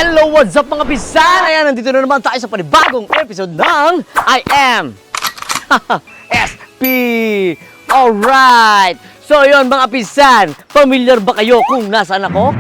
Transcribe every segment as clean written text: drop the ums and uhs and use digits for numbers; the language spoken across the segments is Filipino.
Hello, what's up mga pisan? Ayan, nandito na naman tayo sa panibagong episode ng I Am SP. Alright! So yun mga pisan, familiar ba kayo kung nasaan ako?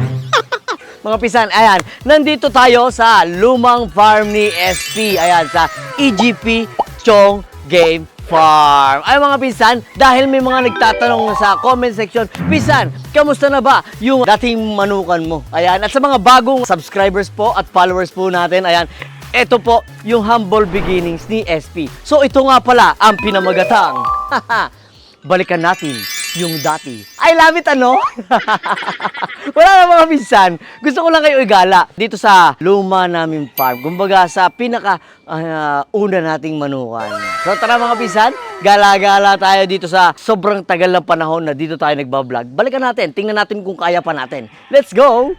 Mga pisan, ayan, nandito tayo sa lumang farm ni SP. Ayan, sa EGP Chong Game Farm. Ay mga pisan, dahil may mga nagtatanong sa comment section, pisan, kamusta na ba yung dating manukan mo? Ayan, at sa mga bagong subscribers po at followers po natin, ayan, ito po yung humble beginnings ni SP. So ito nga pala ang pinamagatang. Balikan natin yung dati. I love it, ano? Wala na mga pinsan. Gusto ko lang kayo igala dito sa luma naming farm. Kumbaga sa pinaka una nating manukan. So tara mga pinsan, gala-gala tayo dito sa sobrang tagal na panahon na dito tayo nagbablog. Balikan natin, tingnan natin kung kaya pa natin. Let's go!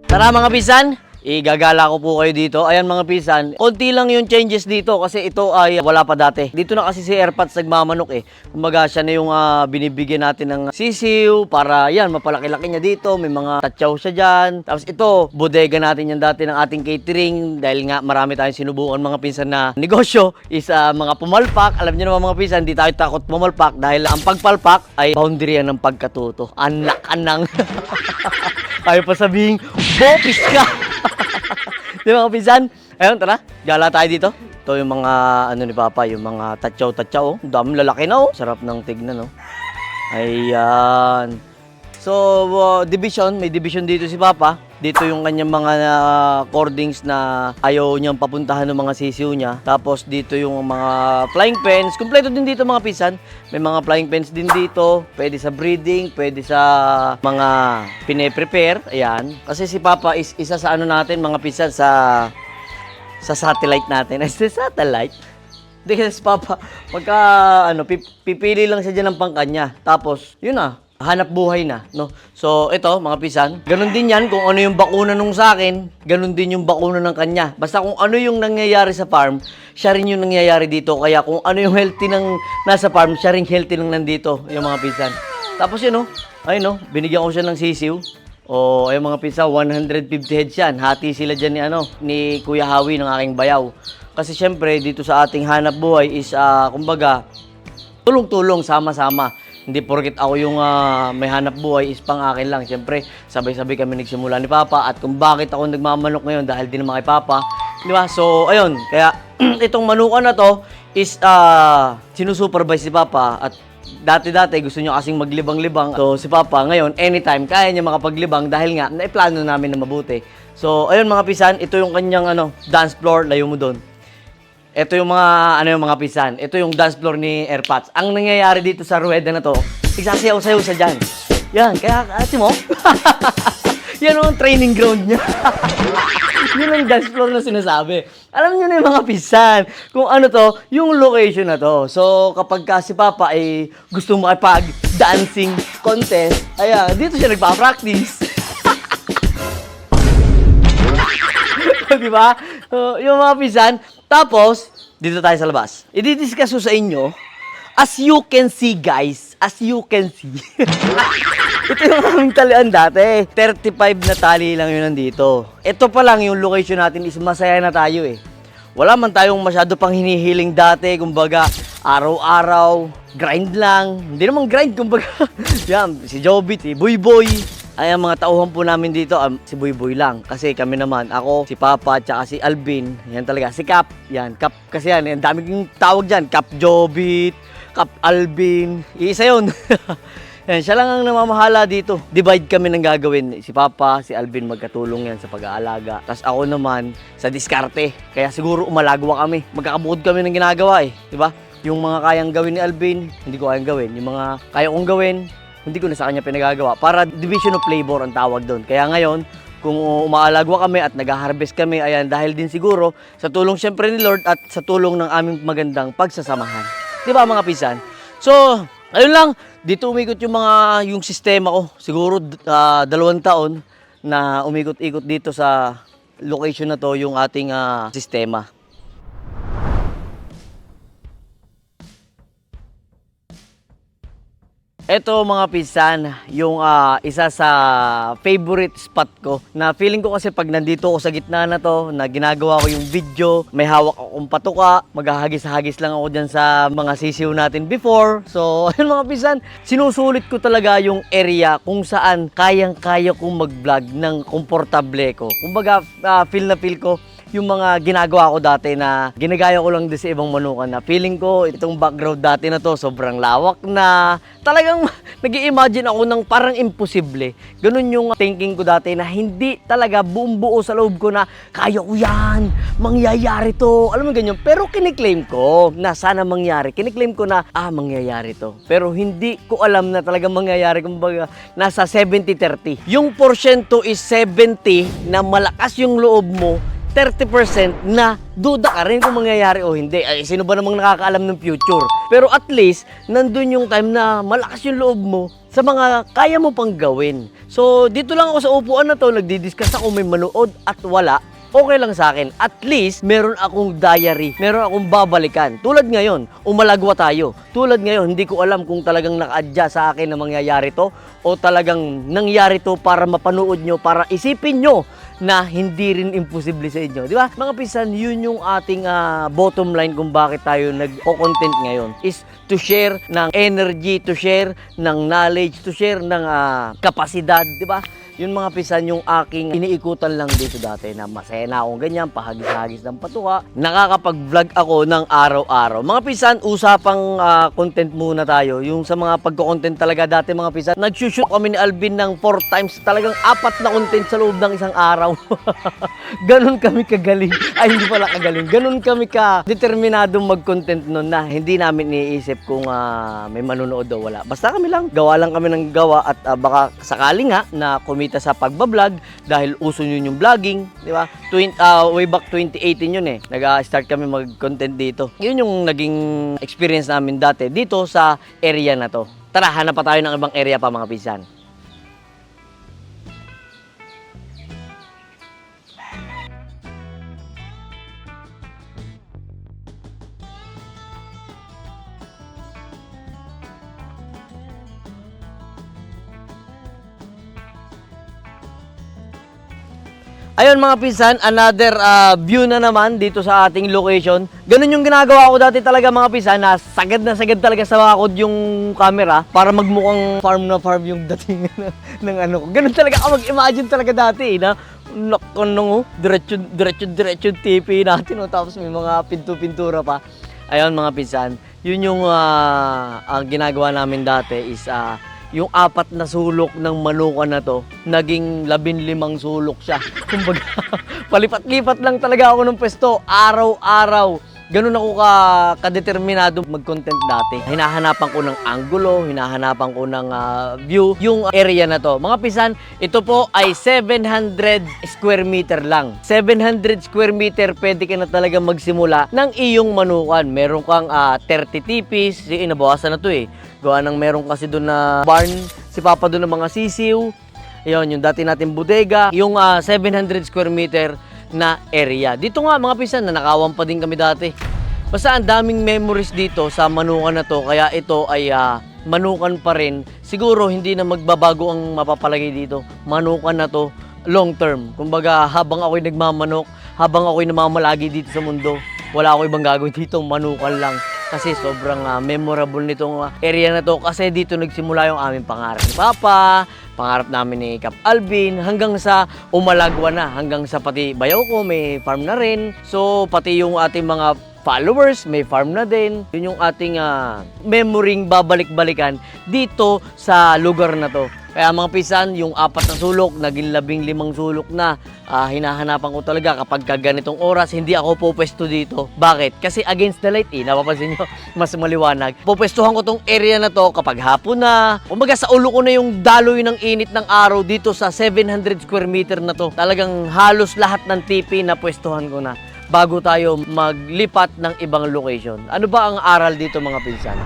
Tara mga pinsan, igagala ko po kayo dito. Ayan mga pisan, konti lang yung changes dito kasi ito ay wala pa dati. Dito na kasi si Airpods nagmamanok eh. Kumbaga siya na yung binibigyan natin ng sisiw para yan, mapalaki-laki niya dito. May mga tatsaw siya dyan. Tapos ito, bodega natin yan dati ng ating catering. Dahil nga marami tayong sinubukan mga pinsan na negosyo is mga pumalpak. Alam niyo naman mga pinsan, hindi tayo takot pumalpak dahil ang pagpalpak ay boundary yan ng pagkatuto. Anak anang. Ayaw pa sabihin, bopis ka! Di ba mga pinsan? Ayun, tara, gala tayo dito. Ito yung mga, ano ni Papa, yung mga tatsaw-tatsaw. Oh. Dami lalaki na, oh. Sarap ng tignan, oh. Ayan. So, division, may division dito si Papa. Dito yung kanyang mga cordings na ayaw niyang papuntahan ng mga sisiw niya. Tapos dito yung mga flying pens. Kumpleto din dito mga pinsan. May mga flying pens din dito. Pwede sa breeding, pwede sa mga pine-prepare. Ayan. Kasi si Papa is isa sa ano natin mga pinsan sa satellite natin. Ay, sa satellite? Hindi kasi si Papa, pagka pipili lang siya dyan ng pangkanya. Tapos, yun na. Hanap buhay na, no? So, ito, mga pisan, ganun din yan kung ano yung bakuna nung sa akin, ganun din yung bakuna ng kanya. Basta kung ano yung nangyayari sa farm, siya rin yung nangyayari dito. Kaya kung ano yung healthy ng nasa farm, siya rin healthy ng nandito, yung mga pisan. Tapos yun, ayun, binigyan ko siya ng sisiw. O, ayun mga pisan, 150 heads yan. Hati sila dyan ni Kuya Hawi ng aking bayaw. Kasi syempre, dito sa ating hanap buhay is, kumbaga, tulong-tulong, sama-sama. Hindi porket ako yung may hanap buhay is pang akin lang. Siyempre, sabay-sabay kami nagsimula ni Papa. At kung bakit ako nagmamanok ngayon dahil din naman kay Papa. Di ba? So, ayun. Kaya, itong manukan na to is sinusupervise si Papa. At dati-dati gusto nyo kasing maglibang-libang. So, si Papa ngayon, anytime, kaya niya makapaglibang dahil nga, naiplano namin na mabuti. So, ayun mga pisan, ito yung kanyang dance floor. Layo mo doon. Ito yung mga pisan. Ito yung dance floor ni Airpods. Ang nangyayari dito sa rueda na to, igsasayaw-sayaw sa dyan. Yan, kaya, ati mo? Yan ang training ground niya. Yun ang dance floor na sinasabi. Alam niyo na yung mga pisan, kung ano to, yung location na to. So, kapag si Papa ay gusto makipag-dancing contest, ayan, dito siya nagpa-practice. Diba? Yung mga pisan. Tapos, dito tayo sa labas. I-discuss ko sa inyo, as you can see guys, as you can see. Ito yung aming talian dati. 35 na tali lang yun nandito. Ito pa lang yung location natin is masaya na tayo eh. Wala man tayong masyado pang hinihiling dati. Kumbaga, araw-araw, grind lang. Hindi naman grind, kumbaga. Yan, si Jobit, si Boy. Ay, ang mga tauhan po namin dito, si Boy lang. Kasi kami naman, ako, si Papa, tsaka si Alvin. Yan talaga, si Cap. Yan, Cap, kasi yan, ang dami kong tawag dyan. Cap Jobit, Cap Alvin. Isa yun. Yan, siya lang ang namamahala dito. Divide kami ng gagawin. Si Papa, si Alvin, magkatulong yan sa pag-aalaga. Tapos ako naman, sa diskarte. Kaya siguro umalagwa kami. Magkakabukod kami ng ginagawa eh. Diba? Yung mga kayang gawin ni Alvin, hindi ko kayang gawin. Yung mga kaya kong gawin, hindi ko na sa kanya pinagagawa. Para division of labor ang tawag doon. Kaya ngayon, kung umaalagwa kami at nag-harvest kami, ayan, dahil din siguro sa tulong syempre ni Lord at sa tulong ng aming magandang pagsasamahan. Di ba mga pisan? So, ayun lang. Dito umikot yung sistema ko. Siguro 2 taon na umikot-ikot dito sa location na to yung ating sistema. Eto mga pinsan, yung isa sa favorite spot ko na feeling ko kasi pag nandito ako sa gitna na to, na ginagawa ko yung video, may hawak akong patuka, maghahagis-hagis lang ako dyan sa mga sisiw natin before. So, ayun mga pinsan, sinusulit ko talaga yung area kung saan kayang-kaya kong mag-vlog ng komportable ko. Kumbaga, feel na feel ko yung mga ginagawa ko dati na ginagaya ko lang din sa ibang manukan na feeling ko itong background dati na to sobrang lawak na talagang nag-i-imagine ako ng parang imposible. Ganun yung thinking ko dati na hindi talaga buong buo sa loob ko na kaya ko yan, mangyayari to, alam mo ganyan. Pero kiniklaim ko na sana mangyari, kiniklaim ko na mangyayari to. Pero hindi ko alam na talaga mangyayari, kumbaga nasa 70-30. Yung porsyento is 70 na malakas yung loob mo, 30% na duda ka rin kung mangyayari o hindi. Ay, sino ba namang nakakaalam ng future? Pero at least, nandun yung time na malakas yung loob mo sa mga kaya mo pang gawin. So, dito lang ako sa upuan na to, nagdi-discuss ako, may manood at wala. Okay lang sa akin. At least, meron akong diary. Meron akong babalikan. Tulad ngayon, umalagwa tayo. Tulad ngayon, hindi ko alam kung talagang naka-adjust sa akin na mangyayari to o talagang nangyari to para mapanood nyo, para isipin nyo na hindi rin imposible sa inyo. Di ba? Mga pinsan, yun yung ating bottom line kung bakit tayo nag-content ngayon. Is to share ng energy, to share ng knowledge, to share ng kapasidad. Di ba? Yun mga pinsan, yung aking iniikutan lang dito dati na masaya na akong ganyan, pahagis-hagis ng patuka. Nakakapag-vlog ako ng araw-araw. Mga pinsan, usapang content muna tayo. Yung sa mga pagko-content talaga dati mga pinsan, nag-shoot kami ni Alvin ng 4 times. Talagang 4 na content sa loob ng isang araw. Ganun kami kagaling. Ay, hindi pala kagaling. Ganun kami ka-determinadong mag-content nun na hindi namin iniisip kung may manonood o wala. Basta kami lang. Gawa lang kami ng gawa at baka sakali nga na kumita sa pagbablog dahil uso yun yung vlogging, di ba? Way back 2018 yun eh. Nag-start kami mag-content dito. Yun yung naging experience namin dati dito sa area na to. Tara, hanap pa tayo ng ibang area pa mga pinsan. Ayun mga pinsan, another view na naman dito sa ating location. Ganun yung ginagawa ko dati talaga mga pinsan, na sagad talaga sa wakod yung camera para magmukhang farm na farm yung dating ng ano ko. Ganun talaga ako mag-imagine talaga dati na diretso TV natin, tapos may mga pintura pa. Ayun mga pinsan, yun yung ang ginagawa namin dati is yung 4 na sulok ng manukan na to, naging 15 sulok siya. Kumbaga, palipat-lipat lang talaga ako ng pwesto, araw-araw. Ganun ako ka-determinado mag-content dati. Hinahanapan ko ng angulo, hinahanapan ko ng view, yung area na to. Mga pisan, ito po ay 700 square meter lang. 700 square meter, pwede ka na talaga magsimula ng iyong manukan. Meron kang 30 tipis, inabawasan na to eh. Gawa ng meron kasi doon na barn, si Papa doon ng mga sisiw. Ayun, yung dati natin bodega. Yung 700 square meter na area. Dito nga mga pinsan, nanakawan pa din kami dati. Basta ang daming memories dito sa manukan na to. Kaya ito ay manukan pa rin. Siguro hindi na magbabago ang mapapalagay dito. Manukan na to long term. Kumbaga habang ako'y nagmamanok, habang ako'y namamalagi dito sa mundo, wala ako ibang gagawin dito, manukan lang. Kasi sobrang memorable nitong area na to kasi dito nagsimula yung aming pangarap ni Papa, pangarap namin ni Kap Alvin, hanggang sa umalagwa na, hanggang sa pati bayaw ko may farm na rin. So pati yung ating mga followers may farm na din. Yun yung ating memorying babalik-balikan dito sa lugar na to. Kaya mga pisan, yung 4 na sulok, naging 15 sulok na. Hinahanapan ko talaga kapag ganitong oras, hindi ako pupwesto dito. Bakit? Kasi against the light napapansin nyo, mas maliwanag. Pupwestuhan ko tong area na to kapag hapon na. Kumbaga sa ulo ko na yung daloy ng init ng araw dito sa 700 square meter na to. Talagang halos lahat ng TV na pwestuhan ko na bago tayo maglipat ng ibang location. Ano ba ang aral dito mga pinsan?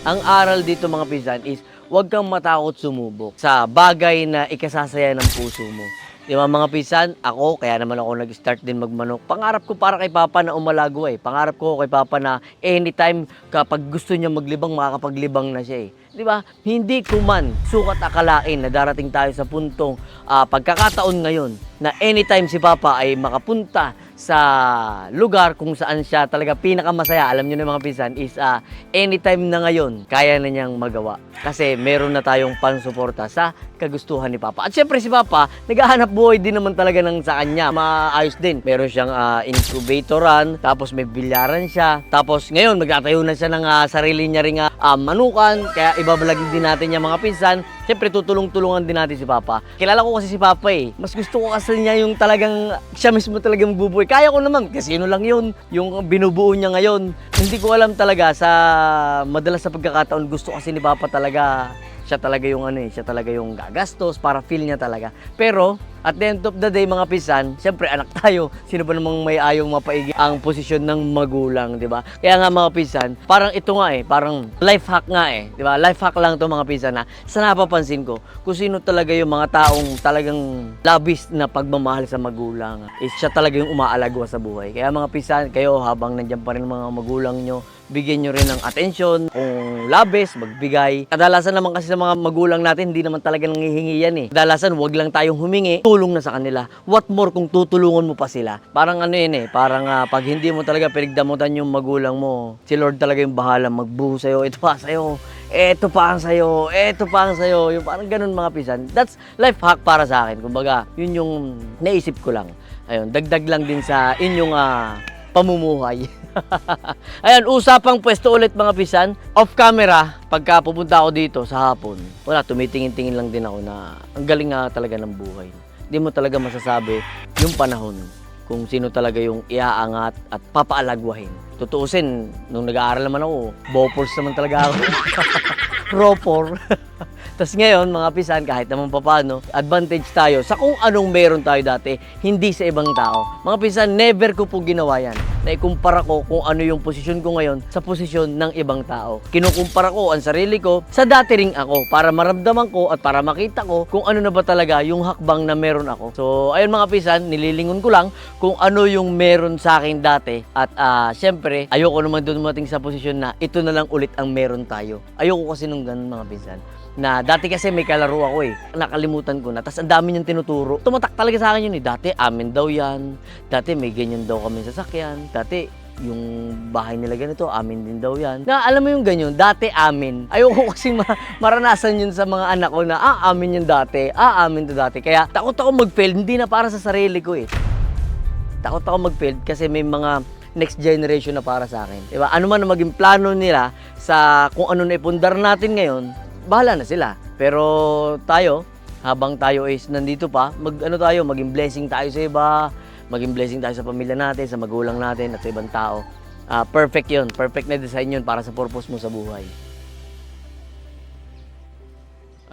Ang aral dito mga pinsan is huwag kang matakot sumubok sa bagay na ikasasaya ng puso mo. Di ba mga pinsan, ako, kaya naman ako nag-start din magmanok. Pangarap ko para kay Papa na umalago eh. Pangarap ko kay Papa na anytime kapag gusto niya maglibang, makakapaglibang na siya eh. Di ba? Hindi ko man sukat akalain na darating tayo sa puntong pagkakataon ngayon na anytime si Papa ay makapunta sa lugar kung saan siya talaga pinakamasaya. Alam niyo na mga pinsan is anytime na ngayon kaya na niyang magawa. Kasi meron na tayong pansuporta sa kagustuhan ni Papa. At syempre si Papa, naghahanap buhay din naman talaga ng sa kanya. Maayos din. Meron siyang incubatoran, tapos may bilyaran siya. Tapos ngayon, magtatayo na siya ng sarili niya ring manukan. Kaya ibabalag din natin yung mga pinsan. Syempre, tutulong-tulungan din natin si Papa. Kilala ko kasi si Papa eh. Mas gusto ko kasi niya yung talagang, siya mismo talagang bubuhay. Kaya ko naman, kasi yun lang yun. Yung binubuo niya ngayon. Hindi ko alam talaga sa madalas sa pagkakataon, gusto kasi ni Papa talaga, siya talaga yung siya talaga yung gagastos para feel niya talaga. Pero at the end of the day mga pisan, siyempre anak tayo. Sino ba namang may ayong mapaigi ang posisyon ng magulang, 'di ba? Kaya nga mga pisan, parang ito nga parang life hack nga 'di ba? Life hack lang 'to mga pisan na sa napapansin ko, kung sino talaga yung mga taong talagang labis na pagmamahal sa magulang, is siya talaga yung umaalagwa sa buhay. Kaya mga pisan, kayo habang nandiyan pa rin mga magulang nyo, bigyan nyo rin ng atensyon, kung labis, magbigay. Kadalasan naman kasi sa mga magulang natin, hindi naman talaga nangihingi yan Kadalasan, wag lang tayong humingi, tulong na sa kanila. What more kung tutulungan mo pa sila? Parang parang pag hindi mo talaga pinagdamutan yung magulang mo, si Lord talaga yung bahala magbuho sa'yo, ito pa sa'yo, ito pa ang sa'yo, ito pa ang sa'yo. Yung parang ganun mga pisan. That's life hack para sa akin. Kumbaga, yun yung naisip ko lang. Ayun, dagdag lang din sa inyong pamumuhay. Ayan, usapang pwesto ulit mga pisan. Off camera, pagka pupunta ako dito sa hapon, wala, tumitingin-tingin lang din ako na ang galing nga talaga ng buhay. Hindi mo talaga masasabi yung panahon kung sino talaga yung iaangat at papaalagwahin. Tutuusin, nung nag-aaral naman ako, Bopors naman talaga ako. Ropor. Tapos ngayon, mga pisan, kahit naman papano, advantage tayo sa kung anong meron tayo dati, hindi sa ibang tao. Mga pisan, never ko po ginawa yan. Na ikumpara ko kung ano yung posisyon ko ngayon sa posisyon ng ibang tao. Kinukumpara ko ang sarili ko sa dati ring ako para maramdaman ko at para makita ko kung ano na ba talaga yung hakbang na meron ako. So, ayun mga pisan, nililingon ko lang kung ano yung meron sa akin dati. At syempre, ayoko naman doon dumating sa posisyon na ito na lang ulit ang meron tayo. Ayoko kasi nung ganun mga pisan. Na dati kasi may kalaro ako nakalimutan ko na, tapos ang dami niyang tinuturo. Tumatak talaga sa akin yun dati amin daw yan, dati may ganyan daw kami sasakyan, dati yung bahay nila ganito, amin din daw yan. Na alam mo yung ganyan, dati amin. Ayoko kasi maranasan yun sa mga anak ko na amin yun dati, amin to dati. Kaya takot ako mag-fail, hindi na para sa sarili ko Takot ako mag-fail kasi may mga next generation na para sa akin. Diba? Ano man ang maging plano nila sa kung ano na ipundar natin ngayon, bahala na sila. Pero tayo, habang tayo is nandito pa, maging blessing tayo sa iba, maging blessing tayo sa pamilya natin, sa magulang natin, at sa ibang tao. Perfect yun. Perfect na design yun para sa purpose mo sa buhay.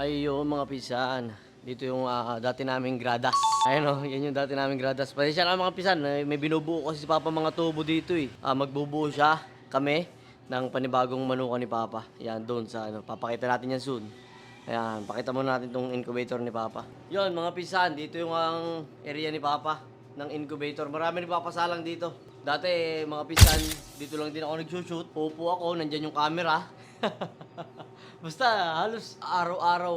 Ayun mga pisan. Dito yung dati naming gradas. Ayun yan yung dati naming gradas. Pasensya na mga pisan, may binubuo kasi si Papa mga tubo dito magbubuo siya, kami ng panibagong manukan ni Papa. Yan, doon sa papakita natin yan soon. Ayan, pakita muna natin tong incubator ni Papa. Yon mga pisan, dito yung ang area ni Papa ng incubator. Marami nagpapasalang dito. Dati mga pisan, dito lang din ako nagsushoot. Upo ako, nandyan yung camera. Basta halos araw-araw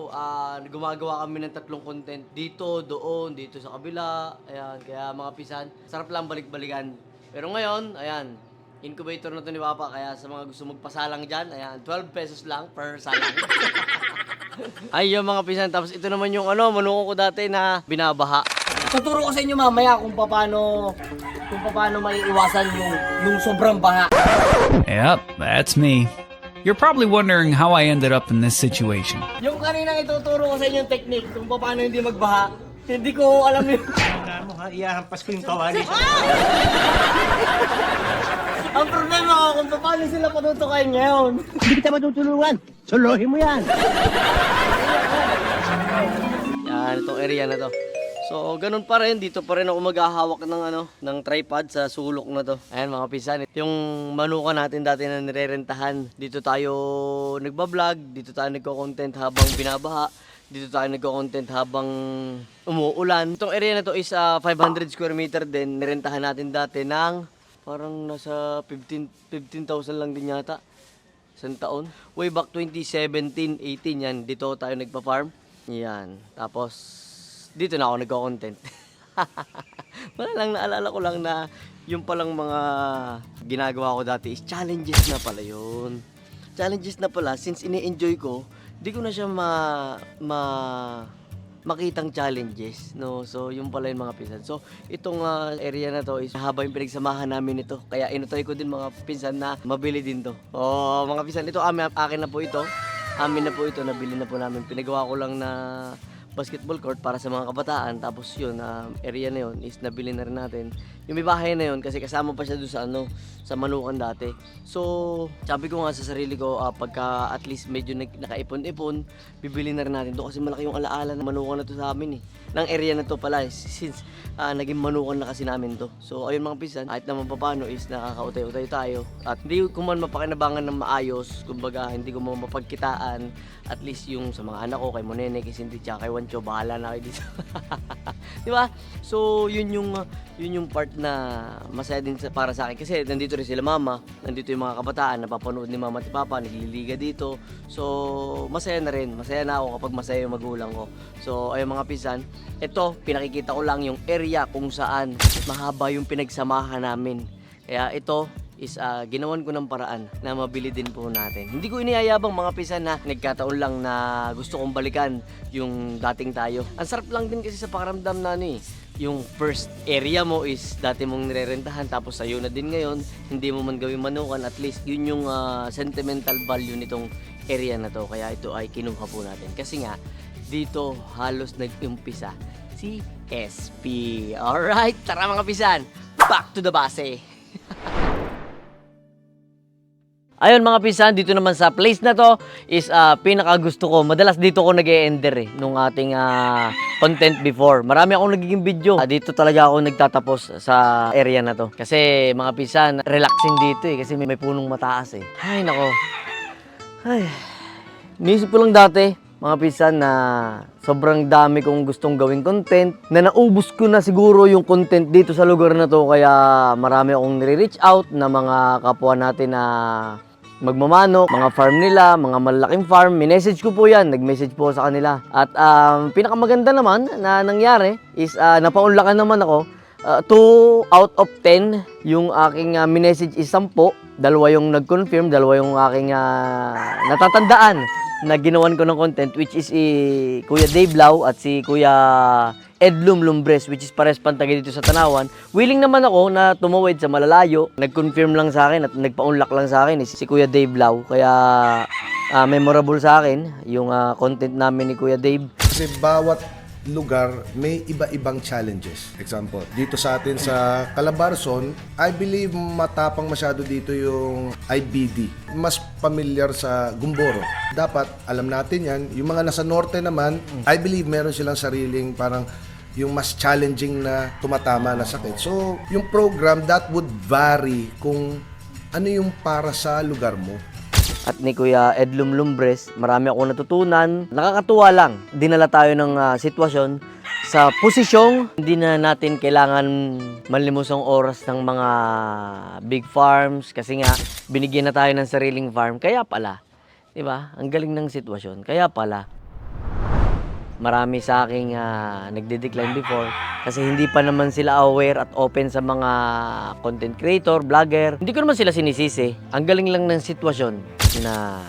gumagawa kami ng 3 content. Dito, doon, dito sa kabila. Ayan, kaya mga pisan, sarap lang balik-balikan. Pero ngayon, ayan, incubator na to ni Papa, kaya sa mga gusto magpasalang dyan, ayan, 12 pesos lang per salang. Ay, yung mga pisan. Tapos ito naman yung manuko ko dati na binabaha. Tuturo ko sa inyo mamaya kung paano maiiwasan yung sobrang baha. Yep, that's me. You're probably wondering how I ended up in this situation. Yung kaninang ituturo ko sa inyo yung technique kung paano hindi magbaha, hindi ko alam yun. Ano ha, iyahampas ko yung kawali. Ang problema ko kung paano sila patutukain ngayon. Hindi kita matutulungan. Suluhin mo yan. Yan, itong area na to. So, ganun pa rin. Dito pa rin ako maghahawak ng tripod sa sulok na to. Ayan mga pisan. Yung manuka natin dati na nirerentahan. Dito tayo nagbablog. Dito tayo nagko-content habang binabaha. Dito tayo nagko-content habang umuulan. Itong area na to is 500 square meter din. Nirentahan natin dati ng parang nasa 15,000 lang din yata. Isang taon. Way back 2017, 18 yan. Dito tayo nagpa-farm. Yan. Tapos, dito na ako nagko-content. Wala lang, naalala ko lang na yung palang mga ginagawa ko dati is challenges na pala yun. Challenges na pala, since ini-enjoy ko, di ko na siya makitang challenges, no? So, yung pala yung mga pinsan. So, itong area na to is haba yung pinagsamahan namin ito. Kaya inutay ko din mga pinsan na mabili din to. Oh, mga pinsan, ito akin na po ito. Amin na po ito, nabili na po namin. Pinagawa ko lang na basketball court para sa mga kabataan. Tapos yun, area na yun is nabili na rin natin. Yung may bahay na yun kasi kasama pa siya doon sa Manukan dati. So, sabi ko nga sa sarili ko, pagka at least medyo nakaipon-ipon, bibili na rin natin doon kasi malaki yung alaala ng Manukan na to sa amin eh. Ng area na to pala since naging Manukan na kasi namin to. So, ayun mga pisan, kahit naman papano is nakakautay-utay tayo. At hindi ko man mapakinabangan ng maayos, kumbaga hindi ko man mapagkitaan, at least yung sa mga anak ko, kay Monene, kay Cindy, tsaka kay Wancho, bahala na kayo dito. Di ba? So, yun yung part na masaya din para sa akin. Kasi nandito rin sila mama, nandito yung mga kabataan, napapanood ni mama at papa, nagliliga dito. So, masaya na rin. Masaya na ako kapag masaya yung magulang ko. So, ayun mga pisan, ito, pinakikita ko lang yung area kung saan mahaba yung pinagsamahan namin. Kaya ito, is ginawan ko ng paraan na mabili din po natin. Hindi ko iniyayabang mga pisan na nagkataon lang na gusto kong balikan yung dating tayo. Ang sarap lang din kasi sa pakiramdam na yung first area mo is dati mong nirerentahan tapos sa'yo na din ngayon, hindi mo man gawing Manukan, at least yun yung sentimental value nitong area na to. Kaya ito ay kinuha po natin. Kasi nga, dito halos nag-umpisa si SP. Alright, tara mga pisan, back to the base! Ayun mga pinsan, dito naman sa place na to is pinakagusto ko. Madalas dito ko nag-e-ender nung ating content before. Marami akong nagiging video. Dito talaga ako nagtatapos sa area na to. Kasi mga pinsan, relaxing dito kasi may punong mataas eh. Ay nako. Ay. Niisip ko lang dati, mga pinsan, na sobrang dami kong gustong gawing content, na naubos ko na siguro yung content dito sa lugar na to. Kaya marami akong nire-reach out na mga kapwa natin na magmamano, mga farm nila, mga malalaking farm. Minessage ko po yan, nag-message po sa kanila. At pinakamaganda naman na nangyari is napaunlakan naman ako. 2 out of 10 yung aking minessage is 10. Dalawa yung nag-confirm, dalawa yung aking natatandaan na ginawan ko ng content, which is si Kuya Dave Lau at si Kuya Edlum Lumbres, which is pares pantagay dito sa Tanawan. Willing naman ako na tumawid sa malalayo. Nag-confirm lang sa akin at nagpa-unlock lang sa akin si Kuya Dave Lau. Kaya memorable sa akin yung content namin ni Kuya Dave. Kasi bawat lugar may iba-ibang challenges. Example, dito sa atin sa Calabarzon, I believe matapang masyado dito yung IBD. Mas familiar sa Gumboro. Dapat alam natin yan. Yung mga nasa norte naman, I believe meron silang sariling parang yung mas challenging na tumatama na sakit. So, yung program, that would vary kung ano yung para sa lugar mo. At ni Kuya Edlum Lumbres, marami akong natutunan. Nakakatuwa lang, dinala tayo ng sitwasyon sa posisyong hindi na natin kailangan manlimusang oras ng mga big farms kasi nga binigyan na tayo ng sariling farm. Kaya pala, di ba? Ang galing ng sitwasyon. Kaya pala, marami sa aking nagde-decline before kasi hindi pa naman sila aware at open sa mga content creator, vlogger. Hindi ko naman sila sinisisi. Ang galing lang ng sitwasyon na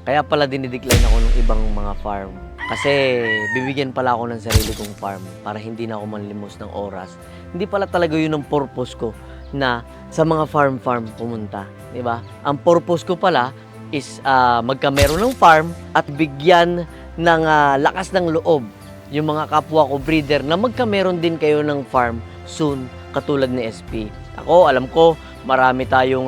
kaya pala dinidecline ako ng ibang mga farm. Kasi bibigyan pala ako ng sarili kong farm para hindi na ako manlimos ng oras. Hindi pala talaga yun ang purpose ko na sa mga farm pumunta. Diba? Ang purpose ko pala is magkamero ng farm at bigyan ng lakas ng loob yung mga kapwa ko breeder na magkameron din kayo ng farm soon katulad ni SP. Ako, alam ko, marami tayong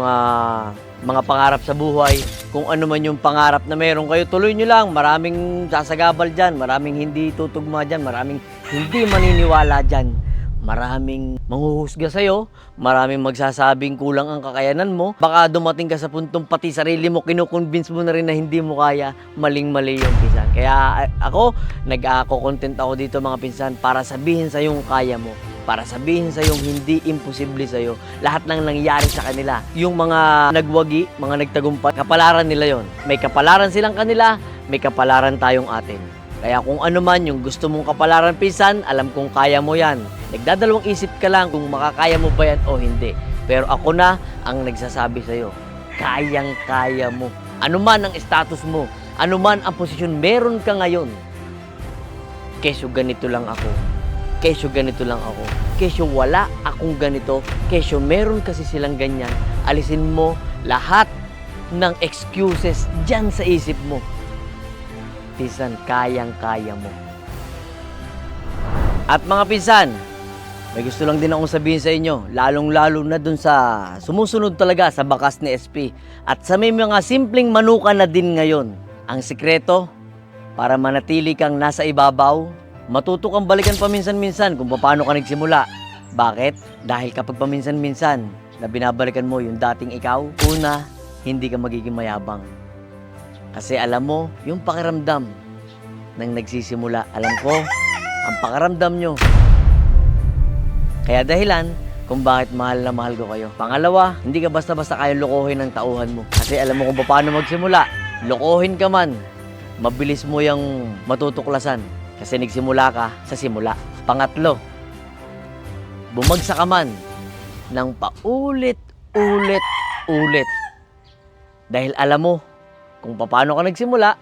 mga pangarap sa buhay. Kung ano man yung pangarap na meron kayo, tuloy nyo lang. Maraming sasagabal dyan, maraming hindi tutugma dyan, maraming hindi maniniwala dyan. Maraming manghuhusga sa'yo, maraming magsasabing kulang ang kakayanan mo. Baka dumating ka sa puntong pati sarili mo, kinukonvince mo na rin na hindi mo kaya, maling-mali yung pinsan. Kaya ako, nag-content ako dito mga pinsan para sabihin sa yung kaya mo. para sabihin sa'yo hindi imposible sa'yo lahat ng nangyari sa kanila. Yung mga nagwagi, mga nagtagumpay, kapalaran nila yon. May kapalaran silang kanila, may kapalaran tayong atin. Kaya kung ano man yung gusto mong kapalaran, pinsan, alam kong kaya mo yan. Nagdadalawang isip ka lang kung makakaya mo ba yan o hindi. Pero ako na ang nagsasabi sa'yo, kayang-kaya mo. Ano man ang status mo, ano man ang posisyon meron ka ngayon, kesyo ganito lang ako, kesyo ganito lang ako, kesyo wala akong ganito, kesyo meron kasi silang ganyan, alisin mo lahat ng excuses dyan sa isip mo. Pinsan, kayang-kaya mo. At mga pinsan, may gusto lang din akong sabihin sa inyo, lalong-lalo na dun sa sumusunod talaga sa bakas ni SP. At sa may mga simpleng manuka na din ngayon, ang sikreto, para manatili kang nasa ibabaw, matuto kang balikan paminsan-minsan kung paano ka nagsimula. Bakit? Dahil kapag paminsan-minsan na binabalikan mo yung dating ikaw, una, hindi ka magiging mayabang. Kasi alam mo, yung pakiramdam ng nagsisimula, alam ko, ang pakiramdam nyo. Kaya dahilan kung bakit mahal na mahal ko kayo. Pangalawa, hindi ka basta-basta kaya lokohin ng tauhan mo. Kasi alam mo kung paano magsimula. Lokohin ka man, mabilis mo yung matutuklasan. Kasi nagsimula ka sa simula. Pangatlo, bumagsak ka man ng paulit-ulit-ulit. Dahil alam mo kung paano ka nagsimula,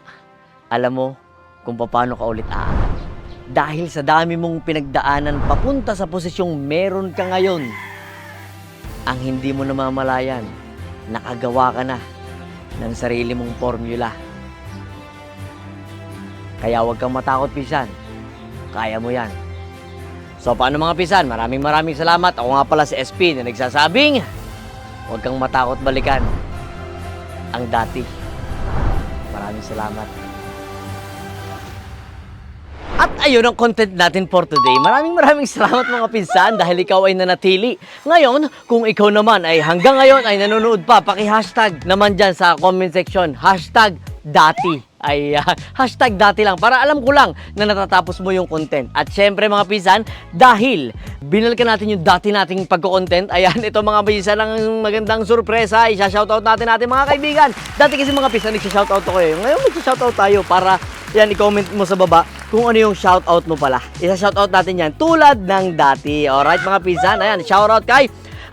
alam mo kung paano ka ulit aangat. Dahil sa dami mong pinagdaanan papunta sa posisyong meron ka ngayon, ang hindi mo namamalayan, nakagawa ka na ng sarili mong formula. Kaya huwag kang matakot, pinsan. Kaya mo yan. So paano mga pinsan? Maraming salamat. Ako nga pala si SP na nagsasabing, huwag kang matakot balikan ang dati. Maraming salamat. At ayun ang content natin for today. Maraming salamat mga pinsan dahil ikaw ay nanatili. Ngayon, kung ikaw naman ay hanggang ngayon ay nanonood pa, paki-hashtag naman dyan sa comment section. Hashtag dati. Hashtag dati lang para alam ko lang na natatapos mo yung content. At syempre mga pinsan, dahil binalikan natin yung dati nating pagko-content, ayan, ito mga pinsan ang magandang sorpresa. Isa-shoutout natin mga kaibigan. Dati kasi mga pinsan, nagsha-shoutout ako eh. Ngayon magsha-shoutout tayo para yan, i-comment mo sa baba kung ano yung shoutout mo pala. Isa-shoutout natin yan tulad ng dati. Alright mga pinsan, ayan, shoutout kay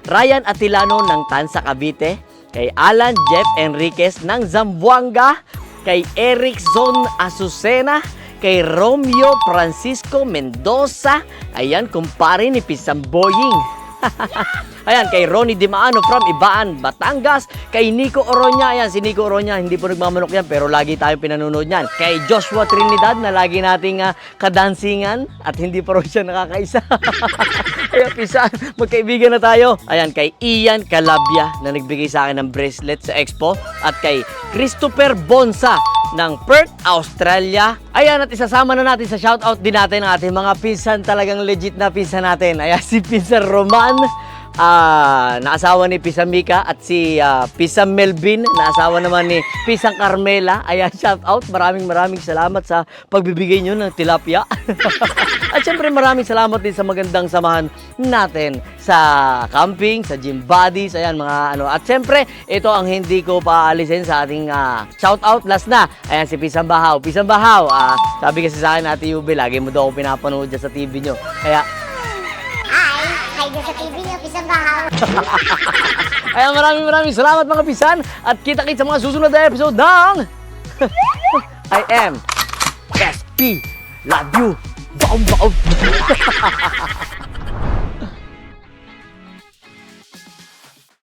Ryan Atilano ng Tansa, Cavite, kay Alan Jeff Enriquez ng Zamboanga, kay Eric Zon Azucena, kay Romeo Francisco Mendoza, ayan, kumpare ni Pisang Boying. Ayan, kay Ronnie Dimaano from Ibaan, Batangas, kay Nico Oroña, ayan, si Nico Oroña, hindi po nagmamanok yan, pero lagi tayong pinanonood niyan. Kay Joshua Trinidad, na lagi nating kadansingan, at hindi pa rin siya nakakaisa. Kaya pisan, magkaibigan na tayo. Ayan, kay Ian Calabia, na nagbigay sa akin ng bracelet sa Expo, at kay Christopher Bonsa ng Perth, Australia. Ayan, at isasama na natin sa shoutout din natin ang ating mga pinsan, talagang legit na pinsan natin. Ayan, si Pinsan Roman, na asawa ni Pisang Mika, at si Pisang Melvin, na asawa naman ni Pisang Carmela. Ayan, shoutout. Maraming salamat sa pagbibigay nyo ng tilapia. At syempre maraming salamat din sa magandang samahan natin sa camping, sa gym buddies, ayan mga ano. At syempre, ito ang hindi ko paalisin sa ating shoutout. Last na, ayan si Pisang Bahaw. Pisang Bahaw, sabi kasi sa akin, Ate Yubi, lagi mo daw ako pinapanood dyan sa TV nyo. Kaya, Hi dyan sa TV niyo, Pisang Bahaw. ayan, maraming salamat mga pisan. At kita-kits sa mga susunod na episode ng I am SP. Love you. Baum.